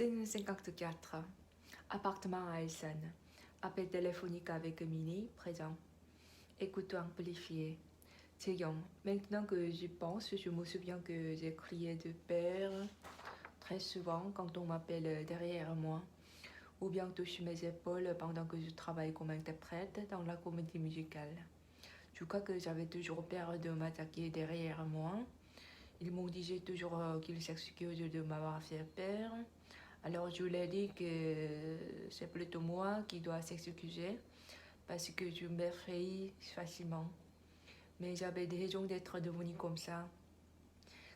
Scène 54. Appartement à Essen. Appel téléphonique avec Mini, présent. Écouteur amplifié. Taeyong. Maintenant que j'y pense, je me souviens que j'ai crié de peur très souvent quand on m'appelle derrière moi, ou bien touche mes épaules pendant que je travaille comme interprète dans la comédie musicale. Je crois que j'avais toujours peur de m'attaquer derrière moi. Ils m'ont dit toujours qu'ils s'excusent de m'avoir fait peur. Alors je leur ai dit que c'est plutôt moi qui dois s'excuser parce que je m'effraie facilement. Mais j'avais des raisons d'être devenue comme ça.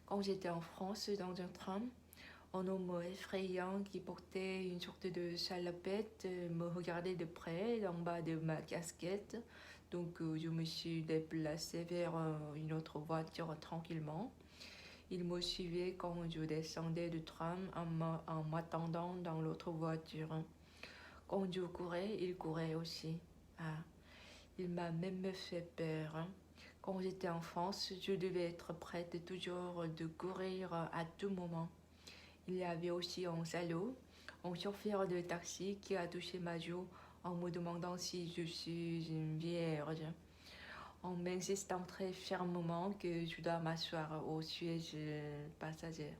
Quand j'étais en France dans un tram, un homme effrayant qui portait une sorte de salopette me regardait de près d'en bas de ma casquette. Donc je me suis déplacée vers une autre voiture tranquillement. Il me suivait quand je descendais du tram en m'attendant dans l'autre voiture. Quand je courais, il courait aussi. Ah, il m'a même fait peur. Quand j'étais en France, je devais être prête toujours de courir à tout moment. Il y avait aussi un salaud, un chauffeur de taxi qui a touché ma joue en me demandant si je suis une vierge, en m'insistant très fermement que je dois m'asseoir au siège passager.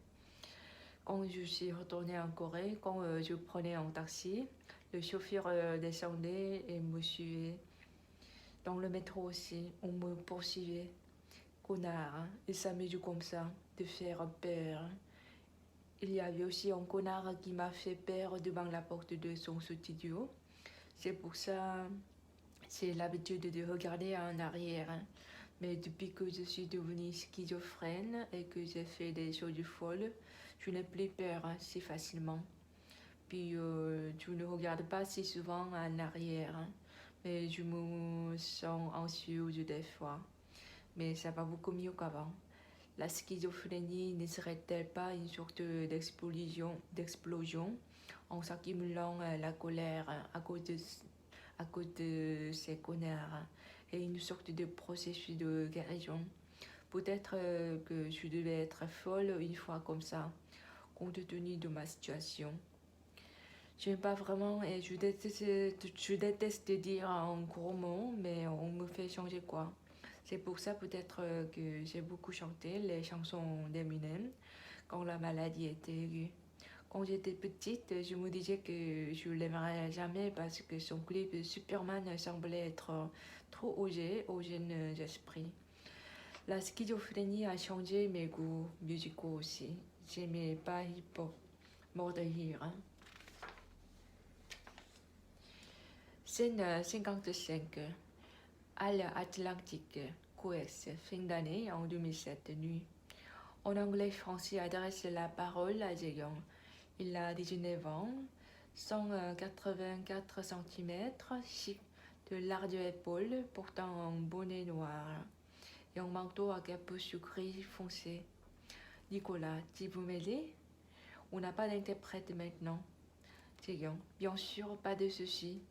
Quand je suis retournée en Corée, quand je prenais un taxi, le chauffeur descendait et me suivait. Dans le métro aussi, on me poursuivait. Connard, hein, il s'amuse comme ça, de faire peur. Il y avait aussi un connard qui m'a fait peur devant la porte de son studio. C'est pour ça, j'ai l'habitude de regarder en arrière. Mais depuis que je suis devenue schizophrène et que j'ai fait des choses folles, je n'ai plus peur si facilement. Puis je ne regarde pas si souvent en arrière, mais je me sens anxieuse des fois. Mais ça va beaucoup mieux qu'avant. La schizophrénie ne serait-elle pas une sorte d'explosion en s'accumulant la colère à cause de ces connards et une sorte de processus de guérison? Peut-être que je devais être folle une fois comme ça, compte tenu de ma situation. Je n'aime pas vraiment et je déteste dire un gros mot, mais on me fait changer quoi. C'est pour ça peut-être que j'ai beaucoup chanté les chansons d'Eminem quand la maladie était aiguë. Quand j'étais petite, je me disais que je l'aimerais jamais parce que son clip Superman semblait être trop osé aux jeunes esprits. La schizophrénie a changé mes goûts musicaux aussi. J'aimais pas hip-hop, mort de rire. Hein. Scène 55. Halle Atlantique, Coex, fin d'année en 2007, nuit. En anglais-français adresse la parole à Jaeyoung. Il a 19 ans, 184 cm, chic, de larges épaules, portant un bonnet noir et un manteau à capuche gris foncé. Nicolas, tu veux m'aider? On n'a pas d'interprète maintenant. Jaeyoung, bien sûr, pas de souci.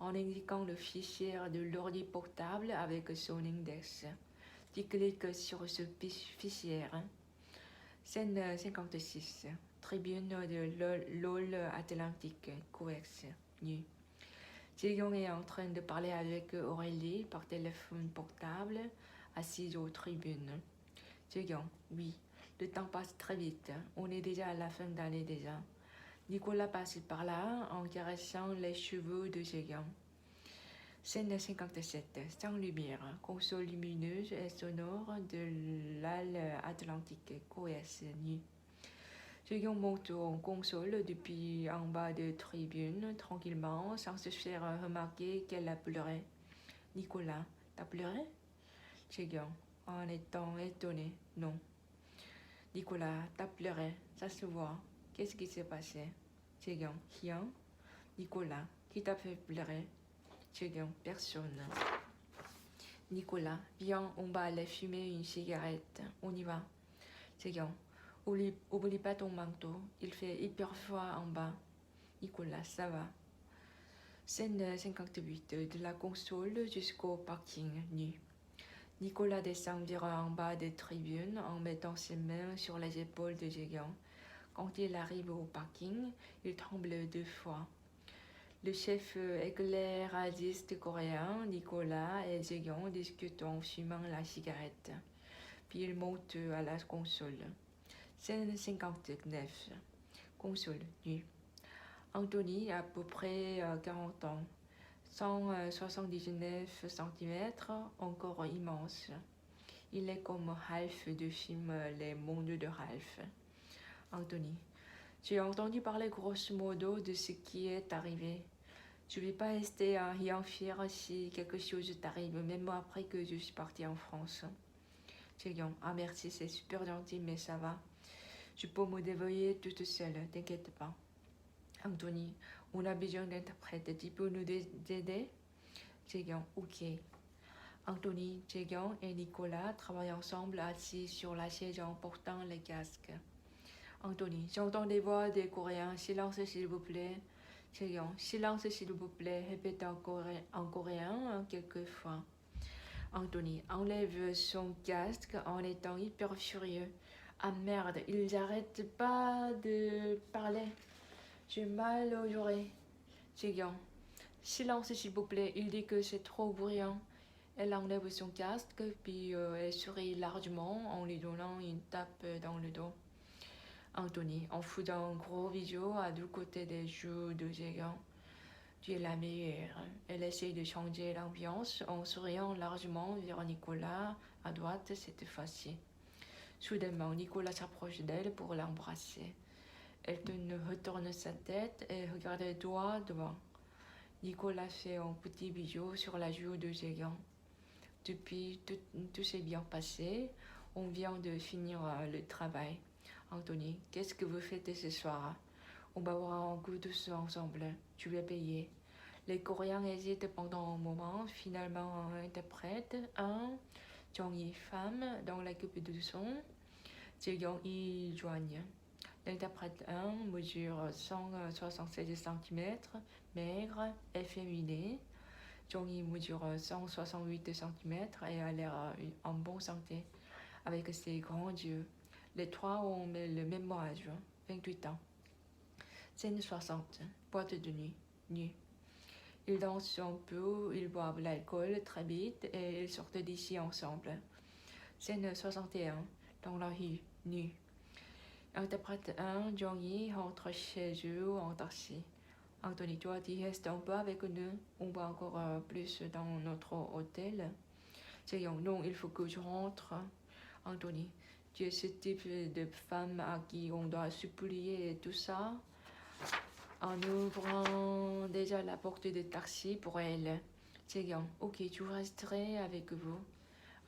En indiquant le fichier de l'ordi portable avec son index. Tu cliques sur ce fichier. Scène 56. Tribune de LOL Atlantique, Coex, nu. Jaeyoung est en train de parler avec Aurélie par téléphone portable, assise aux tribunes. Jaeyoung, oui, le temps passe très vite. On est déjà à la fin d'année déjà. Nicolas passe par là en caressant les cheveux de Jaeyoung. Scène 57. Sans lumière. Console lumineuse et sonore de l'Halle Atlantique. Coex nu. Jaeyoung monte en console depuis en bas de tribune, tranquillement, sans se faire remarquer qu'elle a pleuré. Nicolas, t'as pleuré? Jaeyoung, en étant étonné. Non. Nicolas, t'as pleuré, ça se voit. Qu'est-ce qui s'est passé? Jaeyoung, rien. Nicolas, qui t'a fait pleurer? Jaeyoung, personne. Nicolas, viens, on va aller fumer une cigarette. On y va. Jaeyoung, oublie pas ton manteau. Il fait hyper froid en bas. Nicolas, ça va. Scène 58. De la console jusqu'au parking, nu. Nicolas descend vers en bas des tribunes en mettant ses mains sur les épaules de Jaeyoung. Quand il arrive au parking, il tremble 2 fois. Le chef éclairagiste coréen, Nicolas et Jae-young discutent en fumant la cigarette. Puis ils montent à la console. Scène 59. Console, nue. Anthony a à peu près 40 ans. 179 cm, encore immense. Il est comme Ralph du film Les Mondes de Ralph. Anthony. J'ai entendu parler grosso modo de ce qui est arrivé. Je ne vais pas rester à rien faire si quelque chose t'arrive, même après que je suis partie en France. Jae-young. Ah merci, c'est super gentil, mais ça va. Je peux me débrouiller toute seule, t'inquiète pas. Anthony. On a besoin d'interprète. Tu peux nous aider? Jae-young. Ok. Anthony, Jae-young et Nicolas travaillent ensemble assis sur la chaise en portant les casques. Anthony, j'entends des voix des Coréens. Silence s'il vous plaît. Jae-young, silence s'il vous plaît. Répète en coréen quelquefois. Anthony enlève son casque en étant hyper furieux. Ah merde, ils n'arrêtent pas de parler. J'ai mal aux oreilles. Jae-young, silence s'il vous plaît. Il dit que c'est trop bruyant. Elle enlève son casque, puis elle sourit largement en lui donnant une tape dans le dos. Anthony, en foutant un gros visio à deux côtés des joues de Jae-young. Tu es la meilleure. Elle essaye de changer l'ambiance en souriant largement vers Nicolas, à droite cette fois-ci. Soudainement, Nicolas s'approche d'elle pour l'embrasser. Elle retourne sa tête et regarde droit devant. Nicolas fait un petit bijou sur la joue de Jae-young. Depuis, tout s'est bien passé. On vient de finir le travail. Anthony, qu'est-ce que vous faites ce soir? On va boire un coup tous ensemble. Tu vas payer. Les Coréens hésitent pendant un moment. Finalement, un interprète, Jong-hee, femme, dans l'équipe de son. Jae-young y joignent. L'interprète 1 mesure 176 cm, maigre, efféminé. Jong-hee mesure 168 cm et a l'air en bonne santé, avec ses grands yeux. Les trois ont le même âge, 28 ans. Scène 60, boîte de nuit, nu. Ils dansent un peu, ils boivent l'alcool très vite et ils sortent d'ici ensemble. Scène 61, dans la rue, nu. Interprète 1, Jong-hee rentre chez eux en taxi. Anthony, toi, tu restes un peu avec nous. On va encore plus dans notre hôtel. Jae-young, non, il faut que je rentre. Anthony, tu es ce type de femme à qui on doit supplier et tout ça. En ouvrant déjà la porte de taxi pour elle. Jae-young, ok, tu resterais avec vous.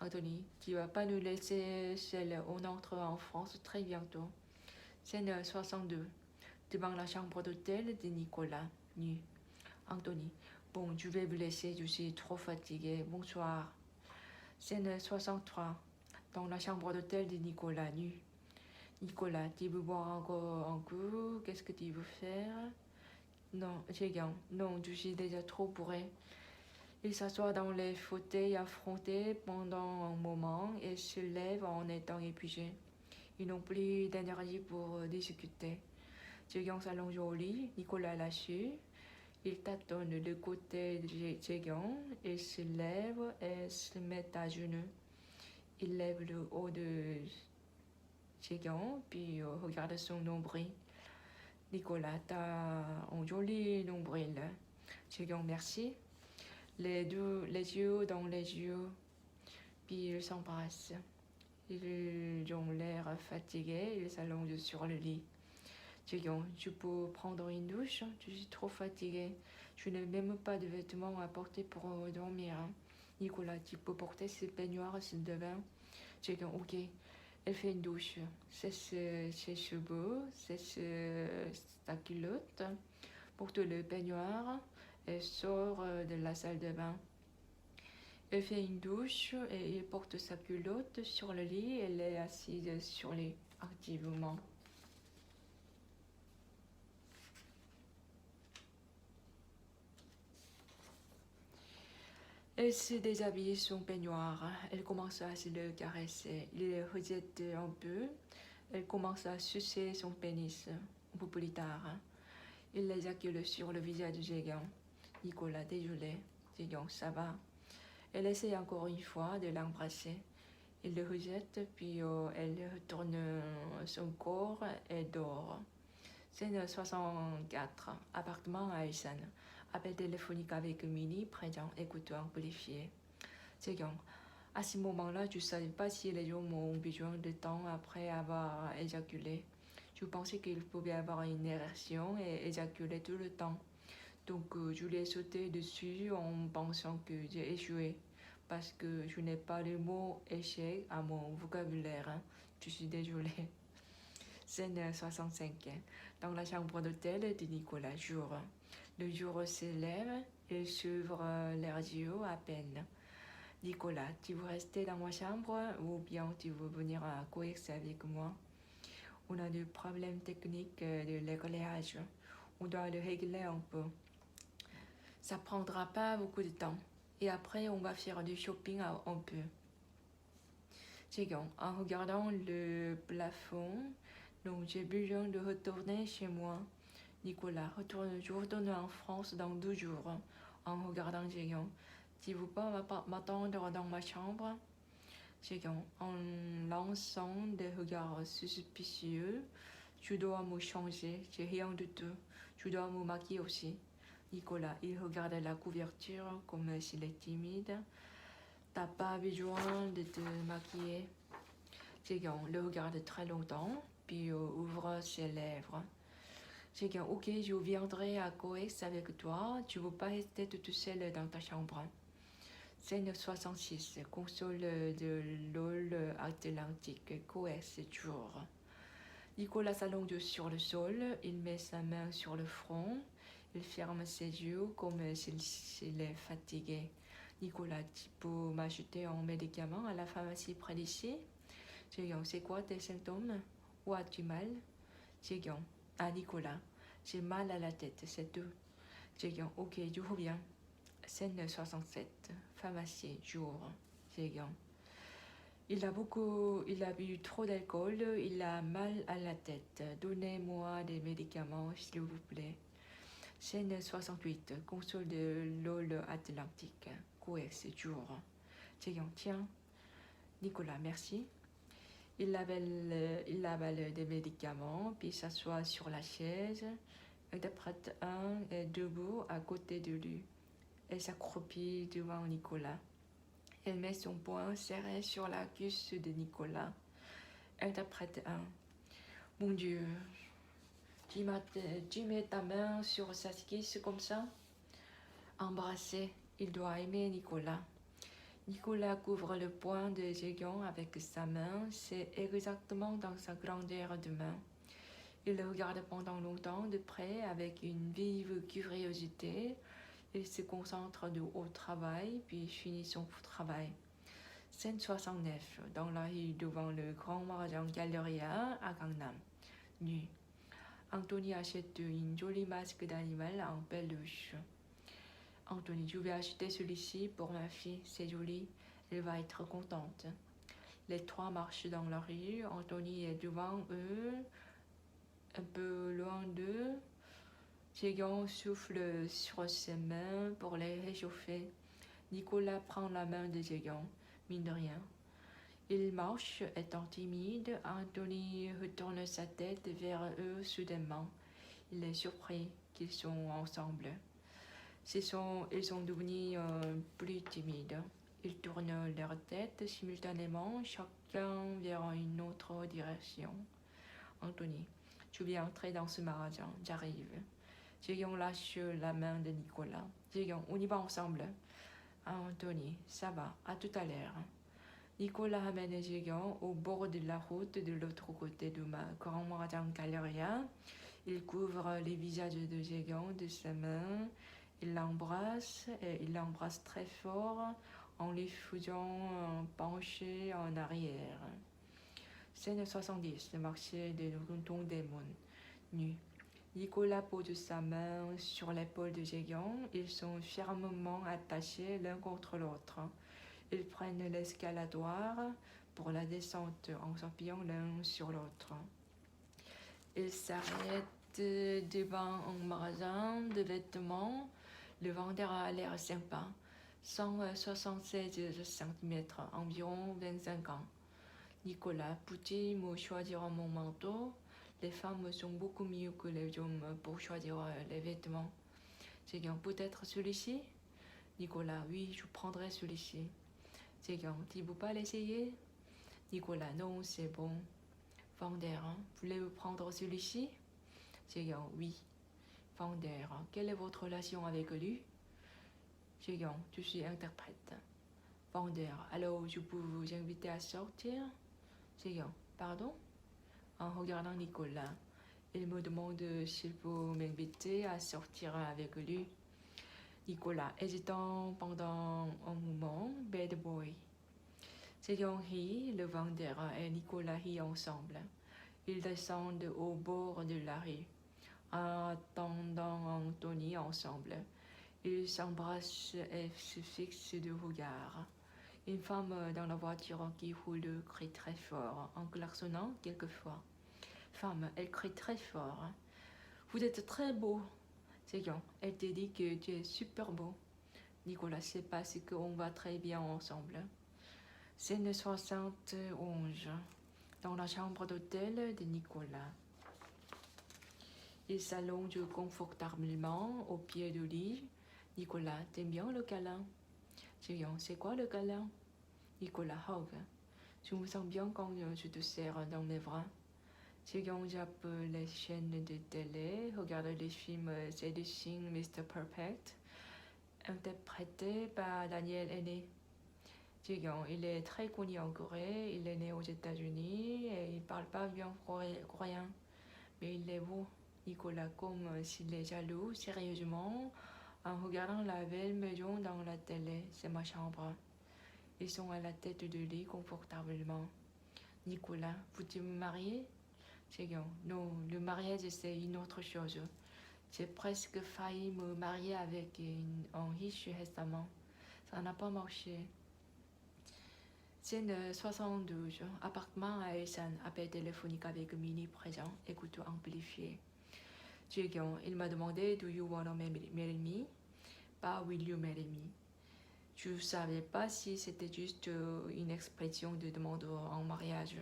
Anthony, tu vas pas nous laisser seuls. On entre en France très bientôt. Scène 62. Devant la chambre d'hôtel de Nicolas, nu. Anthony, bon, je vais vous laisser, je suis trop fatiguée. Bonsoir. Scène 63. Dans la chambre d'hôtel de Nicolas, nu. Nicolas, tu veux boire encore un coup? Qu'est-ce que tu veux faire? Non, Jae-young, non, je suis déjà trop bourré. Il s'assoit dans les fauteuils affrontés pendant un moment et se lève en étant épuisé. Ils n'ont plus d'énergie pour discuter. Jae-young s'allonge au lit, Nicolas lâché. Il tâtonne le côté de Jae-young, il se lève et se met à genoux. Il lève le haut de Jae-young, puis regarde son nombril. Nicolas, t'as un joli nombril. Jae-young, merci. Les yeux dans les yeux, puis ils s'embrassent. Ils ont l'air fatigués, ils s'allongent sur le lit. Jae-young, je peux prendre une douche? Je suis trop fatiguée. Je n'ai même pas de vêtements à porter pour dormir. Nicolas, tu peux porter ce peignoir s'il te plaît? Jae-young, ok. Elle fait une douche. Sèche ses cheveux, sèche sa culotte, porte le peignoir et sort de la salle de bain. Elle fait une douche et il porte sa culotte sur le lit. Elle est assise sur le lit activement. Elle se déshabille son peignoir. Elle commence à se le caresser. Il le rejette un peu, Elle commence à sucer son pénis un peu plus tard. Il éjacule sur le visage de Jaeyoung. Nicolas, désolé. Jaeyoung, ça va. Elle essaie encore une fois de l'embrasser. Il le rejette, puis elle retourne son corps et dort. Scène 64, appartement à Ulsan. Appel téléphonique avec Minnie, présent, écouteur amplifié. Jaeyoung, à ce moment-là, je ne savais pas si les hommes ont besoin de temps après avoir éjaculé. Je pensais qu'il pouvait avoir une érection et éjaculer tout le temps. Donc je lui ai sauté dessus en pensant que j'ai échoué. Parce que je n'ai pas le mot échec à mon vocabulaire. Je suis désolée. Scène 65. Dans la chambre d'hôtel de Nicolas, jour. Le jour se lève, il s'ouvre les yeux à peine. Nicolas, tu veux rester dans ma chambre ou bien tu veux venir à Coex avec moi? On a des problèmes techniques de l'éclairage. On doit le régler un peu. Ça prendra pas beaucoup de temps. Et après, on va faire du shopping un peu. Jaeyoung, en regardant le plafond, donc j'ai besoin de retourner chez moi. Nicolas, je retourne en France dans 2 jours. En regardant Jaeyoung, tu veux pas m'attendre dans ma chambre? Jaeyoung, en lançant des regards suspicieux, je dois me changer, j'ai rien du tout. Je dois me maquiller aussi. Nicolas, il regarde la couverture comme s'il est timide. T'as pas besoin de te maquiller. Jaeyoung le regarde très longtemps, puis ouvre ses lèvres. Jaeyoung, ok, je viendrai à Coex avec toi. Tu veux pas rester toute seule dans ta chambre? Scène 66, console de LOL Atlantique, Coex, jour. Nicolas s'allonge sur le sol, il met sa main sur le front, il ferme ses yeux comme s'il est fatigué. Nicolas, tu peux m'acheter un médicament à la pharmacie près d'ici? Jaeyoung, c'est quoi tes symptômes? Où as-tu mal? Jaeyoung, ah Nicolas, j'ai mal à la tête, c'est tout. Jaeyoung, ok, je reviens. Scène 67, pharmacie, jour. Jaeyoung, il a bu trop d'alcool, il a mal à la tête. Donnez-moi des médicaments, s'il vous plaît. Scène 68, console de LOL Atlantique. Coex, jour. Jaeyoung, tiens. Nicolas, merci. Il avale des médicaments, puis s'assoit sur la chaise. Interprète 1 est debout à côté de lui. Elle s'accroupit devant Nicolas. Elle met son poing serré sur la cuisse de Nicolas. Interprète 1. Mon Dieu, tu mets ta main sur sa cuisse comme ça? Embrasser, il doit aimer Nicolas. Nicolas couvre le poing de Jaeyoung avec sa main, c'est exactement dans sa grandeur de main. Il le regarde pendant longtemps de près avec une vive curiosité. Il se concentre au travail, puis finit son travail. Scène 69, dans la rue devant le grand magasin Galleria à Gangnam. Nuit. Anthony achète une jolie masque d'animal en peluche. Anthony, je vais acheter celui-ci pour ma fille, c'est joli, elle va être contente. Les trois marchent dans la rue, Anthony est devant eux, un peu loin d'eux. Jaeyoung souffle sur ses mains pour les réchauffer. Nicolas prend la main de Jaeyoung, mine de rien. Il marche, étant timide. Anthony retourne sa tête vers eux soudainement. Il est surpris qu'ils sont ensemble. Ils sont devenus plus timides. Ils tournent leur tête simultanément, chacun vers une autre direction. Anthony, je vais entrer dans ce magasin, j'arrive. Jaeyoung lâche la main de Nicolas. Jaeyoung, on y va ensemble. Anthony, ça va, à tout à l'heure. Nicolas amène Jaeyoung au bord de la route de l'autre côté du grand magasin Galleria. Il couvre les visages de Jaeyoung de sa main. Il l'embrasse et il l'embrasse très fort en les faisant pencher en arrière. Scène 70, le marché de Dongdaemun. Nu. Nicolas pose sa main sur l'épaule de Jaeyoung. Ils sont fermement attachés l'un contre l'autre. Ils prennent l'escalatoire, pour la descente en s'appuyant l'un sur l'autre. Ils s'arrêtent devant un magasin de vêtements. Le vendeur a l'air sympa. 176 cm, environ 25 ans. Nicolas, peux-tu me choisir mon manteau? Les femmes sont beaucoup mieux que les hommes pour choisir les vêtements. C'est bien, peut-être celui-ci? Nicolas, oui, je prendrai celui-ci. C'est bien, tu ne veux pas l'essayer? Nicolas, non, c'est bon. Vendeur, voulez-vous prendre celui-ci? C'est bien, oui. Vendeur, quelle est votre relation avec lui? C'est bien, je suis interprète. Vendeur, alors je peux vous inviter à sortir? C'est bien, pardon? En regardant Nicolas, il me demande s'il peut m'inviter à sortir avec lui. Nicolas, hésitant pendant un moment, bad boy. Séguin rit, le vendeur et Nicolas rient ensemble. Ils descendent au bord de la rue, en attendant Anthony ensemble. Ils s'embrassent et se fixent de regard. Une femme dans la voiture qui roule crie très fort, en klaxonnant quelquefois. Femme, elle crie très fort. Vous êtes très beau. Séguin, elle te dit que tu es super beau. Nicolas sait pas si qu'on va très bien ensemble. Scène 71. Dans la chambre d'hôtel de Nicolas. Il s'allonge confortablement au pied du lit. Nicolas, t'aimes bien le câlin? C'est quoi le câlin? Nicolas, hug. Je me sens bien quand je te serre dans mes bras. Jappe les chaînes de télé, regarde les films Seducing Mr. Perfect, interprété par Daniel Aîné. Il est très connu en Corée, il est né aux États-Unis et il parle pas bien coréen. Mais il est beau, Nicolas, comme s'il est jaloux, sérieusement, en regardant la belle maison dans la télé, c'est ma chambre. Ils sont à la tête du lit confortablement. Nicolas, veux-tu me marier? Non, le mariage c'est une autre chose. J'ai presque failli me marier avec un riche récemment. Ça n'a pas marché. Scène 72. Appartement à Ulsan. Appel téléphonique avec Mini présent. Écoute amplifié. Il m'a demandé Do you wanna marry me? Pas Will you marry me? Je ne savais pas si c'était juste une expression de demande en mariage.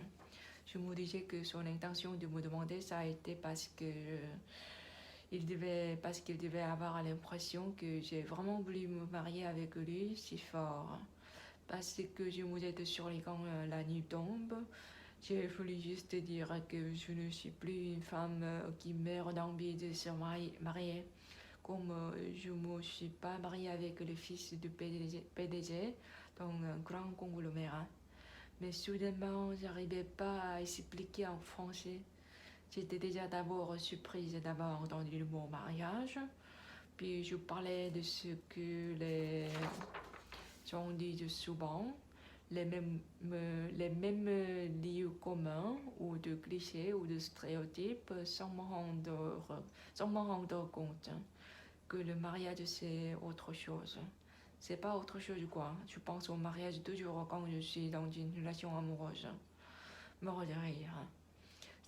Je me disais que son intention de me demander ça a été parce qu'il devait avoir l'impression que j'ai vraiment voulu me marier avec lui si fort. Parce que je me jette sur les quand la nuit tombe. J'ai voulu juste dire que je ne suis plus une femme qui meurt d'envie de se marier. Comme je ne me suis pas mariée avec le fils du PDG dans un grand conglomérat. Mais soudainement, j'arrivais pas à expliquer en français. J'étais déjà d'abord surprise d'avoir entendu le mot mariage. Puis je parlais de ce que les gens disent souvent, les mêmes lieux communs ou de clichés ou de stéréotypes sans me rendre compte que le mariage c'est autre chose. C'est pas autre chose quoi. Je pense au mariage toujours quand je suis dans une relation amoureuse. Me rire.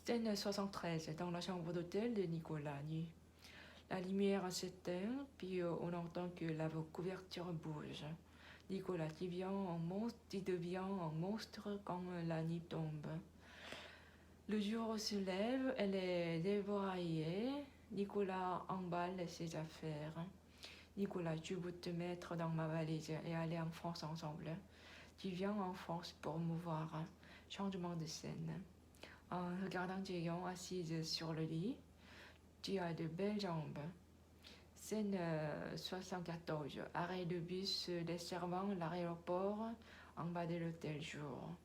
Scène 73 dans la chambre d'hôtel de Nicolas. La lumière s'éteint, puis on entend que la couverture bouge. Nicolas qui devient un monstre quand la nuit tombe. Le jour se lève, elle est dévoyée. Nicolas emballe ses affaires. Nicolas, je veux te mettre dans ma valise et aller en France ensemble. Tu viens en France pour me voir. Changement de scène. En regardant Jeon assise sur le lit, tu as de belles jambes. Scène 74. Arrêt de bus desservant l'aéroport en bas de l'hôtel jour.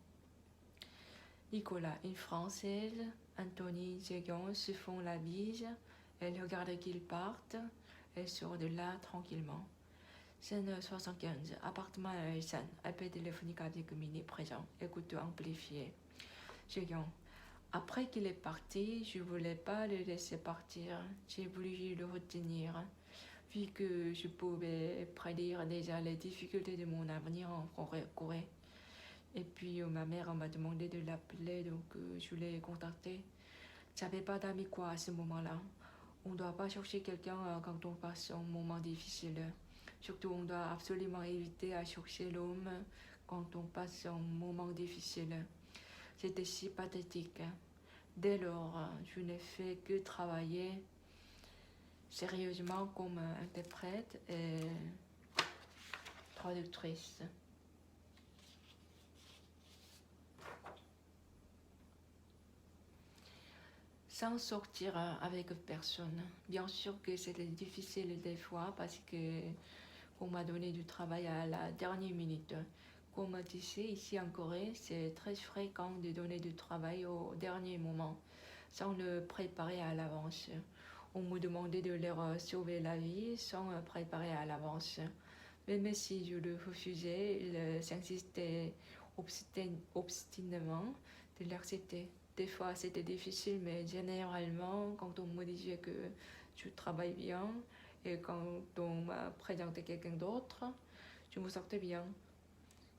Nicolas, une Française, Anthony, Jeon se font la bise. Elle regarde qu'ils partent. Elle sort de là tranquillement. Scène 75. Appartement à Ulsan. Appel téléphonique avec Mini présent. Écoute amplifié. Jeon. Après qu'il est parti, je voulais pas le laisser partir. J'ai voulu le retenir. Vu que je pouvais prédire déjà les difficultés de mon avenir en Corée. Et puis ma mère m'a demandé de l'appeler, donc je l'ai contacté. J'avais pas d'amis quoi à ce moment-là. On ne doit pas chercher quelqu'un quand on passe un moment difficile. Surtout, on doit absolument éviter à chercher l'homme quand on passe un moment difficile. C'était si pathétique. Dès lors, je n'ai fait que travailler sérieusement comme interprète et traductrice. Sans sortir avec personne. Bien sûr que c'était difficile des fois parce que on m'a donné du travail à la dernière minute. Comme tu sais, ici en Corée, c'est très fréquent de donner du travail au dernier moment, sans le préparer à l'avance. On me demandait de leur sauver la vie sans préparer à l'avance. Même si je le refusais, ils s'insistaient obstinément de l'accepter. Des fois, c'était difficile, mais généralement, quand on me disait que je travaille bien et quand on m'a présenté quelqu'un d'autre, je me sentais bien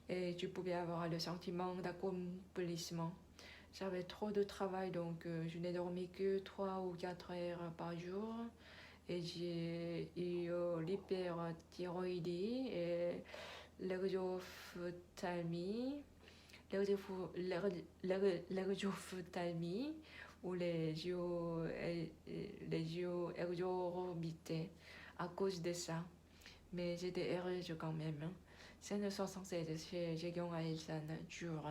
et je pouvais avoir le sentiment d'accomplissement. J'avais trop de travail, donc je n'ai dormi que 3 ou 4 heures par jour et j'ai eu l'hyperthyroïdie et l'ergophthalmie, l'ergophthalmie ou les yeux exorbités à cause de ça. Mais j'étais heureuse quand même. Scène 76 chez Jaekyung Ailsan, dur.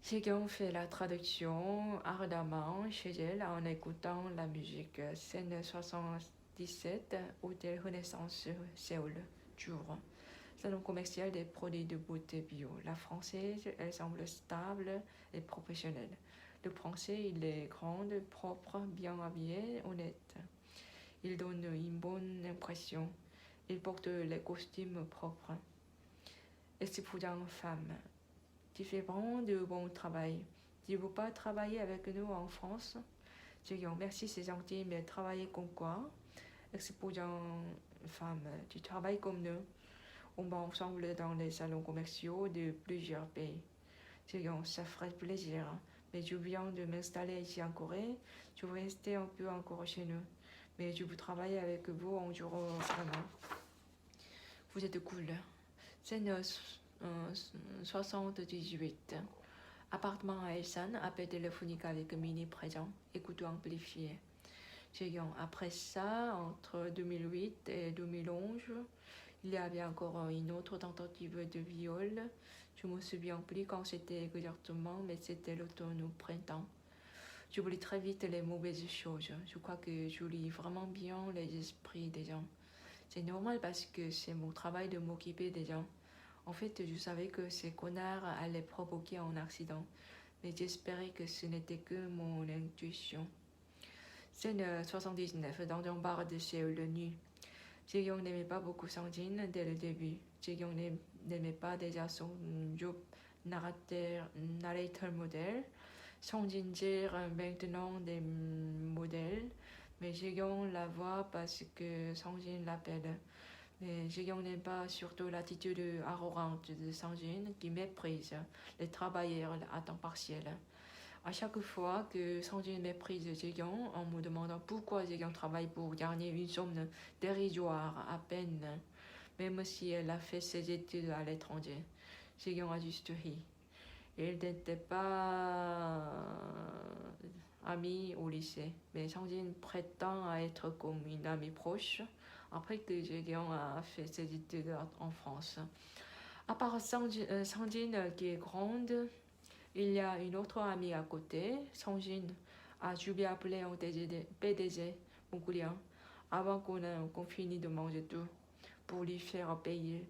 Jaekyung fait la traduction ardemment chez elle en écoutant la musique. Scène 77, Hôtel Renaissance, Séoul, dur. Salon commercial des produits de beauté bio. La française, elle semble stable et professionnelle. Le français, il est grand, propre, bien habillé, honnête. Il donne une bonne impression. Il porte les costumes propres. Exposant femme. Tu fais vraiment de bon travail. Tu ne veux pas travailler avec nous en France? Jaekyung, merci, c'est gentil, mais travailler comme quoi? Exposant femme, tu travailles comme nous. On va ensemble dans les salons commerciaux de plusieurs pays. Jaekyung, ça ferait plaisir. Mais je viens de m'installer ici en Corée. Je veux rester un peu encore chez nous. Mais je veux travailler avec vous en jour vraiment. Vous êtes cool. Scène 78. Appartement à Elsan, appel téléphonique avec mini présent, écoute amplifié. Jaekyung, après ça, entre 2008 et 2011, il y avait encore une autre tentative de viol. Je me souviens plus quand c'était exactement, mais c'était l'automne ou printemps. J'oublie très vite les mauvaises choses. Je crois que je lis vraiment bien les esprits des gens. C'est normal parce que c'est mon travail de m'occuper des gens. En fait, je savais que ces connards allaient provoquer un accident, mais j'espérais que ce n'était que mon intuition. Scène 79, dans un bar de Séoul nu. Jaekyung n'aimait pas beaucoup Sang-jin dès le début. Jaekyung n'aimait pas déjà son job narrateur modèle. Sang-jin gère maintenant des modèles, mais Jaekyung la voit parce que Sang-jin l'appelle. Mais Jaekyung n'aime pas surtout l'attitude arrogante de Sang-jin qui méprise les travailleurs à temps partiel. À chaque fois que Sang-jin méprise Jaekyung en me demandant pourquoi Jaekyung travaille pour gagner une somme dérisoire à peine, même si elle a fait ses études à l'étranger. Jaekyung a juste ri. Il n'était pas ami au lycée, mais Sang-jin prétend être comme une amie proche après que Jaekyung a fait ses études en France. À part Sang-jin qui est grande, il y a une autre amie à côté, Sang-jin a dû appeler un PDG mongolien avant qu'on finisse de manger tout pour lui faire payer.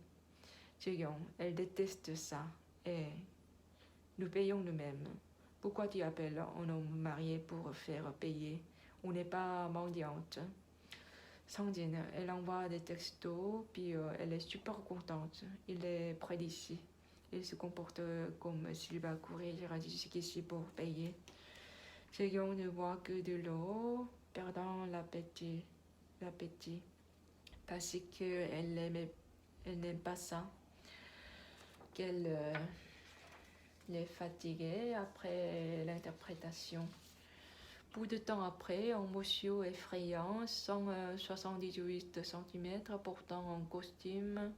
Jaekyung, elle déteste ça et nous payons nous-mêmes. Pourquoi tu appelles un homme marié pour faire payer? On n'est pas mendiante. Sang-jin, elle envoie des textos, puis elle est super contente. Il est près d'ici. Il se comporte comme s'il va courir jusqu'ici pour payer. Jaekyung ne boit que de l'eau, perdant l'appétit. Parce qu'elle n'aime pas ça. qu'elle est fatiguée après l'interprétation. Peu de temps après, un monsieur effrayant, 178 cm, portant un costume,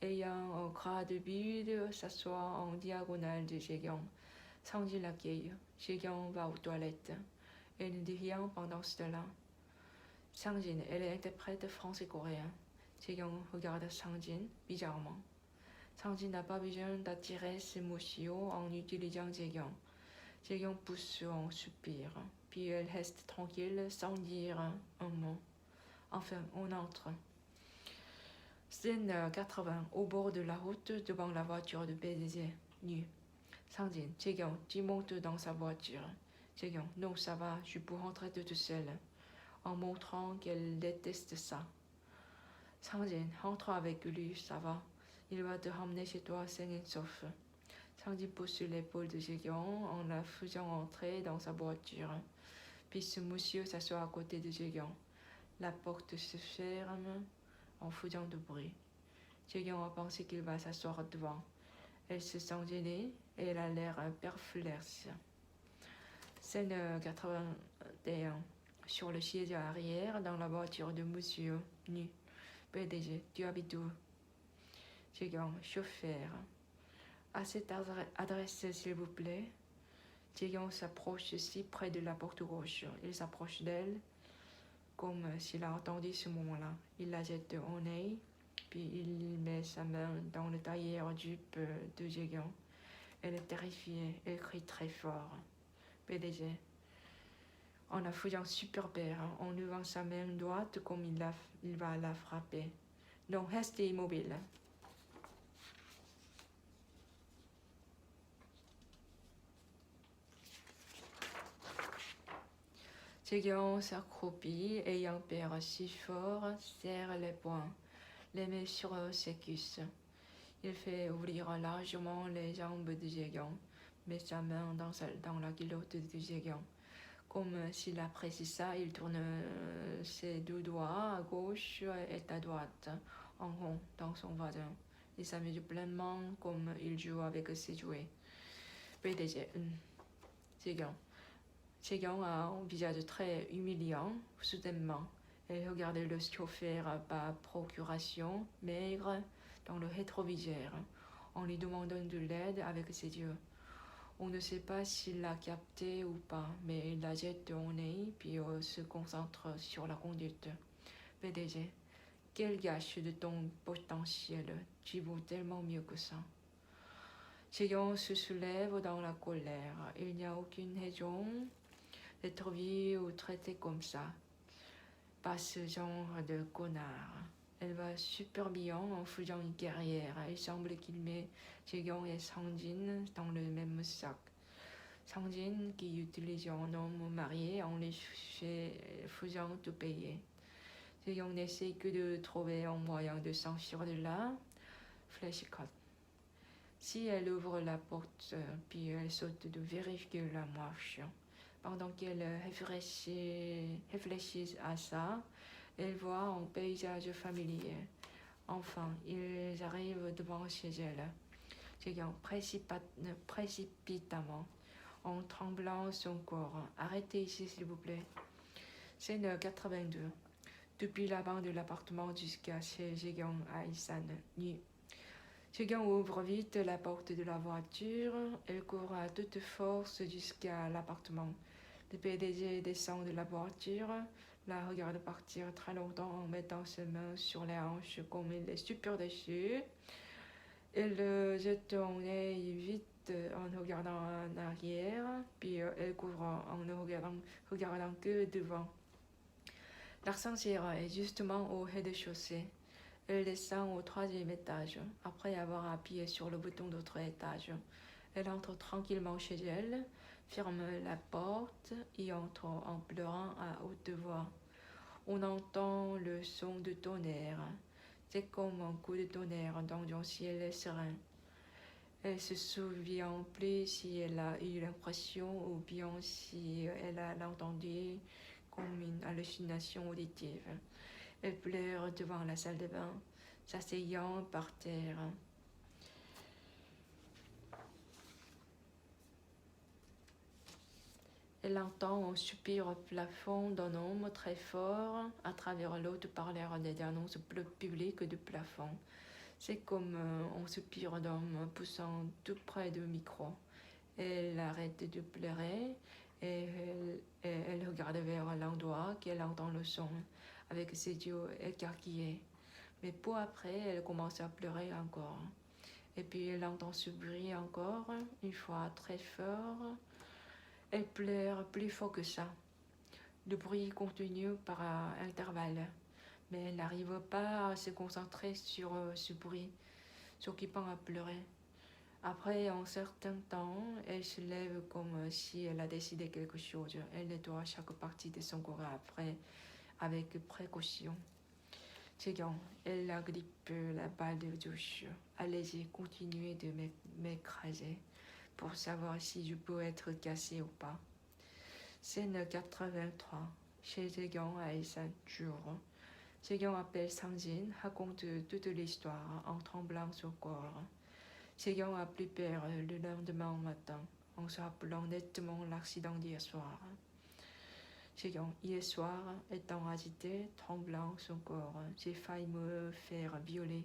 ayant un grade vide, s'assoit en diagonale de Jae-kyung. Sang-jin l'accueille. Jae-kyung va aux toilettes. Elle ne dit rien pendant ce temps-là. Sang-jin, elle est interprète français-coréen. Jae-kyung regarde Sang-jin bizarrement. Sang-jin n'a pas besoin d'attirer ce monsieur en utilisant Jae-kyung. Jae-kyung pousse un soupir, puis elle reste tranquille sans dire un mot. Enfin, on entre. Scène 80, au bord de la route, devant la voiture de PDG, nu. Sang-jin, Jae-kyung, tu montes dans sa voiture. Jae-kyung, non, ça va, je peux rentrer toute seule, en montrant qu'elle déteste ça. Sang-jin, rentre avec lui, ça va. Il va te ramener chez toi sain et sauf. Sang-jin pose sur l'épaule de Jae-kyung en la faisant entrer dans sa voiture. Puis ce monsieur s'assoit à côté de Jae-kyung. La porte se ferme en faisant de bruit. Jae-kyung a pensé qu'il va s'asseoir devant. Elle se sent gênée et elle a l'air perplexe. Scène 81. Sur le siège arrière, dans la voiture de monsieur, nu. PDG, tu habites où? Jae-kyung, chauffeur. À cette adresse, s'il vous plaît. Jae-kyung s'approche si près de la porte gauche. Il s'approche d'elle, comme s'il a entendu ce moment-là. Il la jette en œil, puis il met sa main dans le tailleur jupe de Jae-kyung. Elle est terrifiée, elle crie très fort. PDG, en la faisant super peur, en levant sa main droite comme il va la frapper. Non, restez immobile. Jae-kyung s'accroupit, ayant peur si fort, serre les poings, les met sur ses cuisses. Il fait ouvrir largement les jambes de Jae-kyung, met sa main dans la culotte de Jae-kyung. Comme s'il apprécie ça, il tourne ses deux doigts à gauche et à droite, en rond, dans son voisin. Il s'amuse pleinement comme il joue avec ses jouets. PDG, Jae-kyung. Jae-kyung a un visage très humiliant, soudainement. Elle regarde le chauffeur par procuration, maigre, dans le rétroviseur, en lui demandant de l'aide avec ses yeux. On ne sait pas s'il l'a capté ou pas, mais il la jette en œil, puis se concentre sur la conduite. PDG, quel gâche de ton potentiel, tu vaux tellement mieux que ça. Jae-kyung se soulève dans la colère. Il n'y a aucune raison d'être vu ou traité comme ça. Pas ce genre de connard. Elle va super bien en faisant une carrière. Il semble qu'il met Jae-kyung et Sang-jin dans le même sac. Sang-jin qui utilise un homme marié en les faisant tout payer. Jae-kyung n'essaie que de trouver un moyen de s'enfuir de là. Flash cut. Si elle ouvre la porte, puis elle saute de vérifier la marche. Pendant qu'elle réfléchit à ça, elle voit un paysage familier. Enfin, ils arrivent devant chez elle. Jae-kyung précipitamment, en tremblant son corps. Arrêtez ici, s'il vous plaît. Scène 82. Depuis l'avant de l'appartement jusqu'à chez Jae-kyung à Ilsan, nu. Jae-kyung ouvre vite la porte de la voiture. Elle court à toute force jusqu'à l'appartement. Le PDG descend de la voiture, la regarde partir très longtemps en mettant ses mains sur les hanches comme il est super déçu. Elle jette un œil vite en regardant en arrière, puis elle court en ne regardant que devant. L'ascenseur est justement au rez-de-chaussée. Elle descend au 3e étage, après avoir appuyé sur le bouton d'autre étage. Elle entre tranquillement chez elle, ferme la porte et entre en pleurant à haute voix. On entend le son de tonnerre. C'est comme un coup de tonnerre dans un ciel serein. Elle se souvient plus si elle a eu l'impression ou bien si elle a entendu comme une hallucination auditive. Elle pleure devant la salle de bain, s'asseyant par terre. Elle entend un soupir au plafond d'un homme très fort à travers l'autre parleur des annonces publiques du plafond. C'est comme un soupir d'homme poussant tout près du micro. Elle arrête de pleurer et elle regarde vers l'endroit qu'elle entend le son, avec ses yeux écarquillés. Mais peu après, elle commence à pleurer encore. Et puis elle entend ce bruit encore, une fois très fort. Elle pleure plus fort que ça. Le bruit continue par intervalles, mais elle n'arrive pas à se concentrer sur ce bruit, s'occupant à pleurer. Après un certain temps, elle se lève comme si elle a décidé quelque chose. Elle nettoie chaque partie de son corps après, avec précaution. Second, elle agrippe la balle de douche. Allez-y, continuez de m'écraser pour savoir si je peux être cassée ou pas. Scène 83. Chez Zegan à Isanjur. Zegan appelle Sanjin, raconte toute l'histoire en tremblant son corps. Zegan a plus peur le lendemain matin, en se rappelant nettement l'accident d'hier soir. Zegan, hier soir, étant agité, tremblant son corps, j'ai failli me faire violer.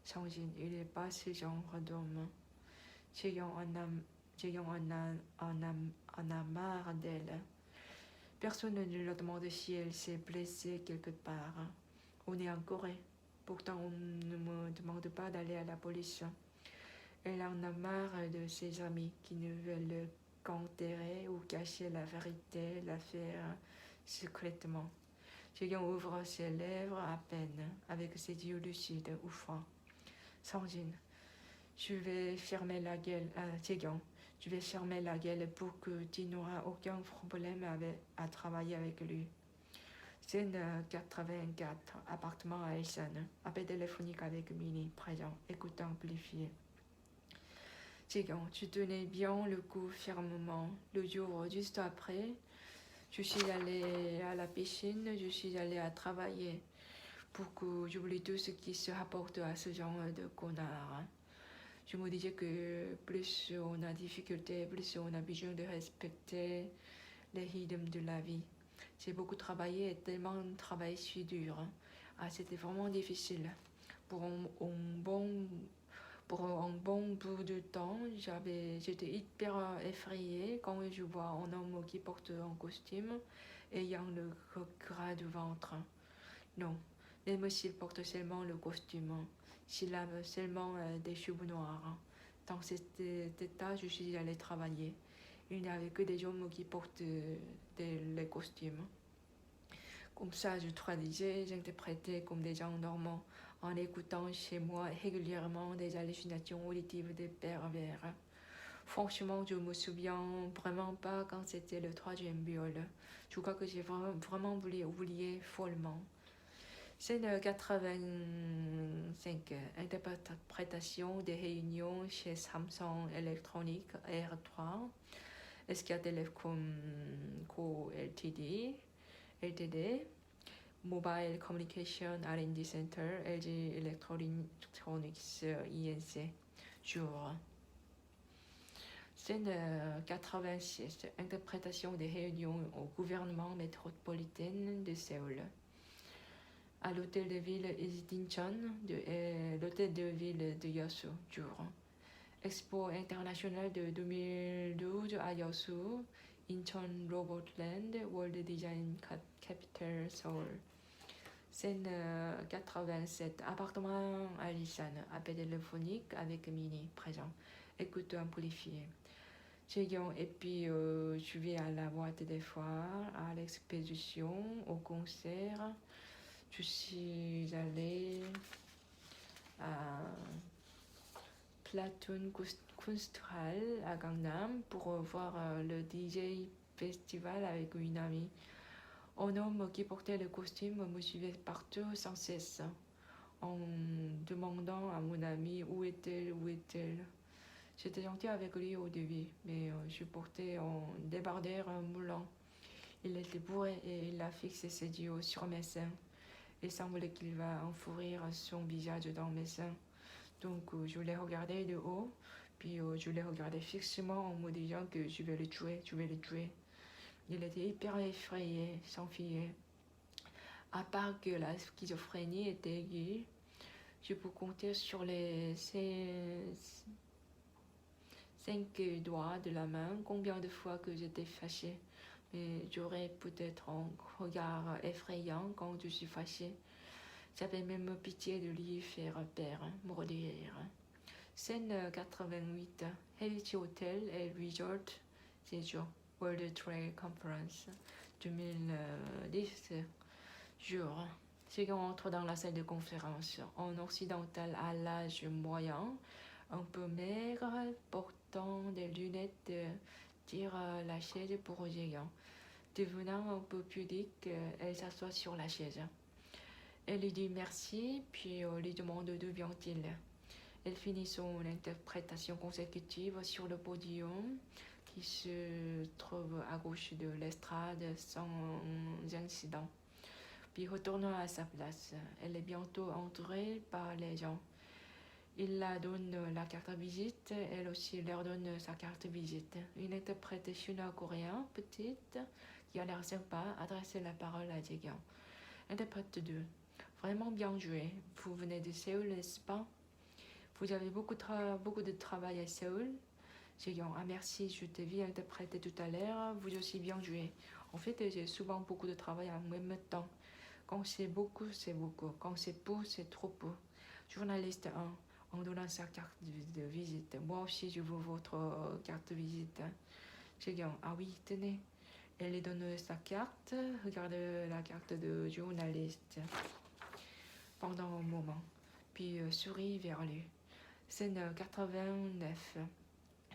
Sanjin, il n'est pas ce genre d'homme. Zegan en a marre d'elle. Personne ne lui demande si elle s'est blessée quelque part. On est en Corée. Pourtant, on ne me demande pas d'aller à la police. Elle en a marre de ses amis qui ne veulent qu'enterrer ou cacher la vérité, l'affaire secrètement. Jeon ouvre ses lèvres à peine, avec ses yeux lucides ou froids. Sanjin, je vais fermer la gueule à Jeon. Je vais fermer la gueule pour que tu n'auras aucun problème à travailler avec lui. Scène 84, appartement à Essen. Appel téléphonique avec Minnie, présent, écoutant amplifié. Jeon, tu tenais bien le coup fermement. Le jour juste après, je suis allée à la piscine, je suis allée à travailler pour que j'oublie tout ce qui se rapporte à ce genre de connard. Je me disais que plus on a difficulté, plus on a besoin de respecter les rythmes de la vie. J'ai beaucoup travaillé et tellement travaillé si dur. C'était vraiment difficile. Pour un bon bout de temps, j'étais hyper effrayée quand je vois un homme qui porte un costume ayant le gras du ventre. Non, même s'il porte seulement le costume, s'il a seulement des cheveux noirs. Dans cet état, je suis allée travailler. Il n'y avait que des hommes qui portent les costumes. Comme ça, je traduisais, j'interprétais comme des gens normaux en écoutant chez moi régulièrement des hallucinations auditives des pervers. Franchement, je me souviens vraiment pas quand c'était le troisième viol. Je crois que j'ai vraiment voulu oublier follement. Scène 85, interprétation des réunions chez Samsung Electronics R3, SK Telecom Co Ltd, Mobile Communication R&D Center, LG Electronics INC, jour. Scène 86, interprétation des réunions au gouvernement métropolitain de Séoul. À l'hôtel de ville Dincheon, l'hôtel de ville de Yeosu, jour. Expo internationale de 2012 à Yeosu, Incheon Robotland, World Design Capital Seoul. Scène 87, appartement à Lisan, appel téléphonique avec Minnie, présent, écoute amplifiée. Jeon, et puis je vais à la boîte des foires, à l'exposition, au concert. Je suis allée à Platoon Kunsthal à Gangnam pour voir le DJ festival avec une amie. Un homme qui portait le costume me suivait partout sans cesse, en demandant à mon amie où est-elle. J'étais gentille avec lui au début, mais je portais un débardeur moulant. Il était bourré et il a fixé ses yeux sur mes seins. Il semblait qu'il va enfourrir son visage dans mes seins. Donc je l'ai regardé de haut, puis je l'ai regardé fixement en me disant que je vais le tuer. Il était hyper effrayé, s'enfuyait. À part que la schizophrénie était aiguë, je peux compter sur les 5 doigts de la main combien de fois que j'étais fâchée. Mais j'aurais peut-être un regard effrayant quand je suis fâchée. J'avais même pitié de lui faire peur, mourir. Scène 88, Heritage Hotel et Resort, Jeju, World Trade Conference 2010. Jour. Si on entre dans la salle de conférence, un occidental à l'âge moyen, un peu maigre, portant des lunettes, tire la chaise pour géant. Devenant un peu pudique, elle s'assoit sur la chaise. Elle lui dit merci, puis lui demande d'où vient-il. Elle finit son interprétation consécutive sur le podium qui se trouve à gauche de l'estrade sans incident. Puis retourne à sa place. Elle est bientôt entourée par les gens. Il la donne la carte de visite, elle aussi leur donne sa carte de visite. Une interprète chino-coréen, petite, qui a l'air sympa, adresse la parole à Jaekyung. Interprète 2. Vraiment bien joué. Vous venez de Séoul, n'est-ce pas? Vous avez beaucoup de travail à Séoul. Jaekyung, ah merci, je t'ai vu interpréter tout à l'heure, vous aussi bien joué. En fait, j'ai souvent beaucoup de travail en même temps. Quand c'est beaucoup, c'est beaucoup. Quand c'est peu, c'est trop peu. Journaliste 1, en donnant sa carte de visite. Moi aussi, je veux votre carte de visite. Jaekyung, ah oui, tenez. Elle lui donne sa carte, regarde la carte de journaliste pendant un moment, puis sourit vers lui. Scène 89.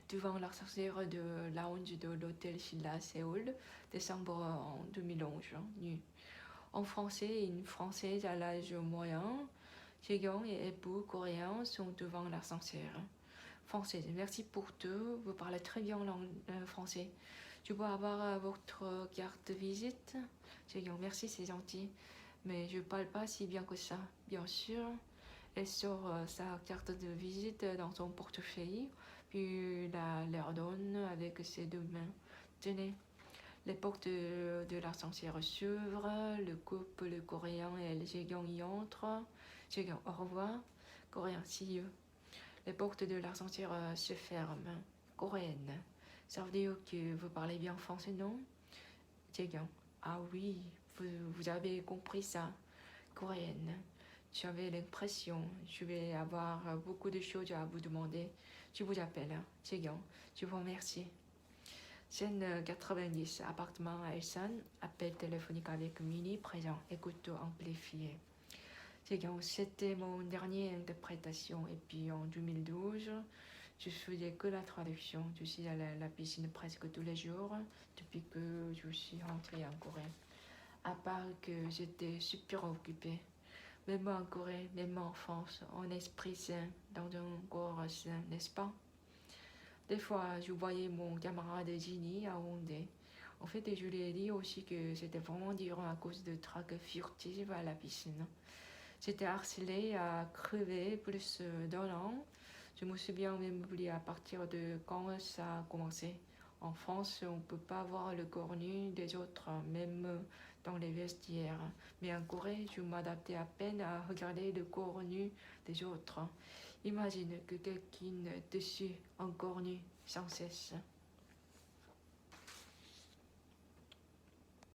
Devant l'ascenseur de lounge de l'hôtel Shilla Séoul, décembre en 2011. Nu. En français, une Française à l'âge moyen, Jaekyung et époux coréens sont devant l'ascenseur. Française, merci pour tout, vous parlez très bien français. Je peux avoir votre carte de visite? Jaekyung, merci, c'est gentil, mais je parle pas si bien que ça. Bien sûr, elle sort sa carte de visite dans son portefeuille, puis leur donne avec ses 2 mains. Tenez. Les portes de l'ascenseur s'ouvrent, le couple coréen et le Jaekyung y entrent. Jaekyung, au revoir. Coréen, see you. Les portes de l'ascenseur se ferment. Coréenne, ça veut dire que vous parlez bien français, non? Jaekyung, ah oui, vous avez compris ça. Coréenne, j'avais l'impression, je vais avoir beaucoup de choses à vous demander. Je vous appelle. Jaekyung, je vous remercie. Scène 90, appartement à Ulsan, appel téléphonique avec Mini, présent, écoute amplifiée. C'était mon dernière interprétation et puis en 2012, je faisais que la traduction. Je suis à la piscine presque tous les jours depuis que je suis rentrée en Corée. À part que j'étais super occupée. Même en Corée, même en France, en esprit sain, dans un corps sain, n'est-ce pas? Des fois, je voyais mon camarade Ginny à Hondé. En fait, je lui ai dit aussi que c'était vraiment dur à cause de traques furtives à la piscine. J'étais harcelée à crever plus d'un an. Je me souviens même oublié à partir de quand ça a commencé. En France, on ne peut pas voir le corps nu des autres, même dans les vestiaires. Mais en Corée, je m'adaptais à peine à regarder le corps nu des autres. Imagine que quelqu'un dessus, un corps nu, sans cesse.